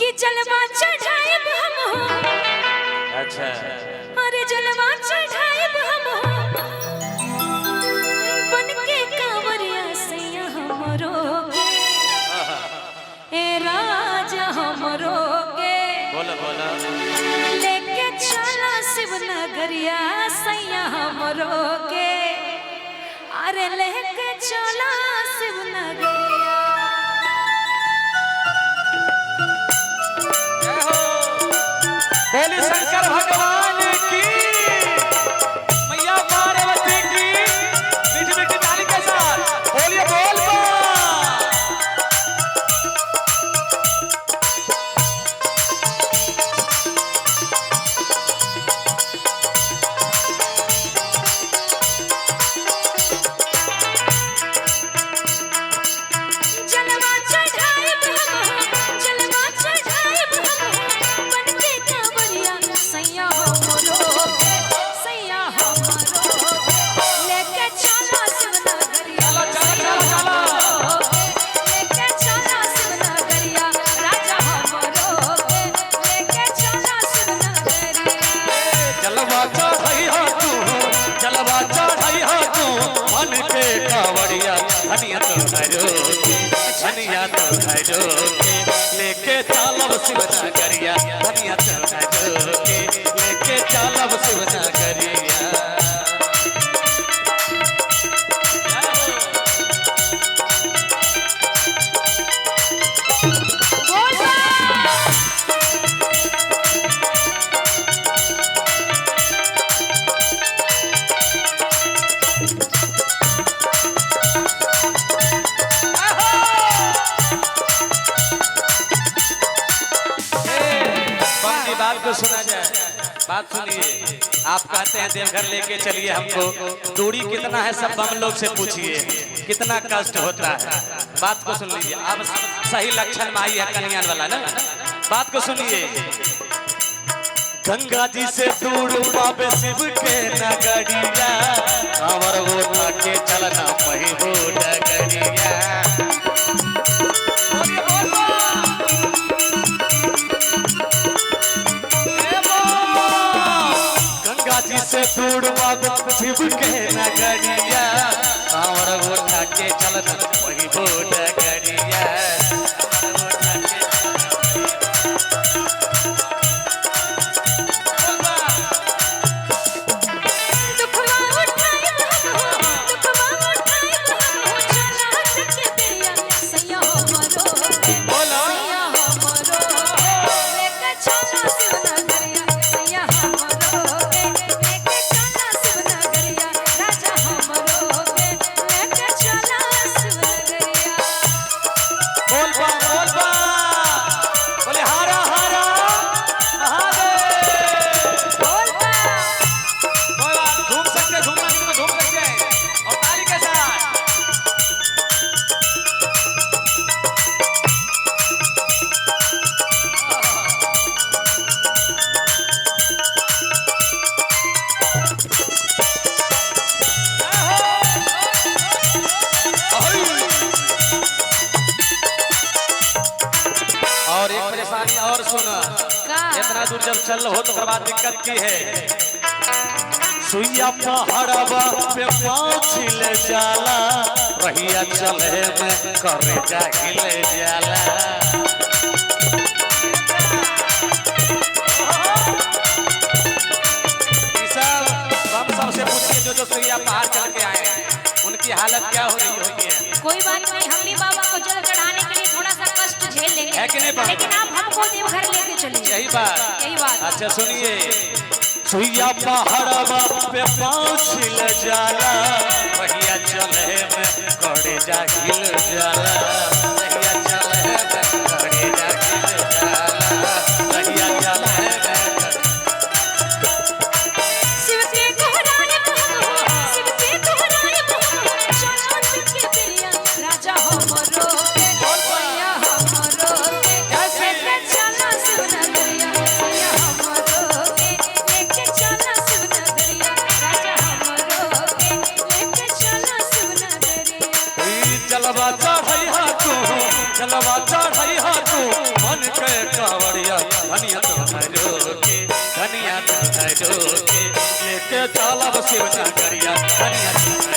कि जलवा चढ़ाएब हम हो। अच्छा अरे जलवा चढ़ाएब हम हो बन के कांवरिया सैया हमरो के ए राजा हमरो के बोला बोला लेके चला शिवनगरिया सैया हमरो के अरे लेके चला शिवनगरिया। बोले शंकर भगवान की मैया पार्वती की मीठी मीठी ताली के साथ बोलिए बोल जलवा चढ़ाएब हम जलवा चढ़ाएब हम बन के कांवरिया सैया हमरो लेके चला शिवनगरिया। लेके चला शिवनगरिया राजा हमरो के लेके चला शिवनगरिया। जलवा चढ़ाई हो तू जलवा चढ़ाई हो तू मन के कावड़िया धनिया तो हरो धनिया तो हरो लेके चलब शिवनगरिया धनिया तो हरो लेके चलब शिवनगरिया। बात को सुना जाए बात सुनिए। आप कहते हैं देवघर लेके चलिए हमको दूरी कितना है सब बम लोग से पूछिए कितना कष्ट होता है। बात को सुन लीजिए अब सही लक्षण में आई है कल्याण वाला ना। बात को सुनिए गंगा जी से दूर बाबे शिव के नगरिया कांवर उठा के चलना पहिबो डगरिया। से दूर बाबा शिव के नगरिया कांवर उठा के चलना वही बोल डगरिया। और एक परेशानी और सुना इतना दूर जब चल हो तो बाद दिक्कत की है सुइया पहाड़वा पे पाँव छिल जाला रहिया चले में करे जाहिल जाला। हम सबसे पूछिए जो सुइया पहाड़ चल के आए उनकी हालत क्या हो रही होगी। कोई बात नहीं हम भी बाबा को जल चढ़ाने के लिए थोड़ा सा कष्ट झेल लेंगे है कि नहीं लेकिन आप हमको देवघर लेके चलिए। यही बात अच्छा सुनिए सुइया पहाड़वा पे पाँव छिल जाला रहिया चले में करे जाहिल जाला। रहिया चले में करे जाहिल जाला रहिया चले में शिव के कोहराए शिव के कोहराए चला के पिया राजा हमरो सैया हमरो लेके चला शिवनगरिया सैया हमरो लेके चला शिवनगरिया राजा हमरो लेके चला शिवनगरिया। जलवा चढ़ैया तू तोहरो के लेके चलब शिव नगरिया धनिया तोहरो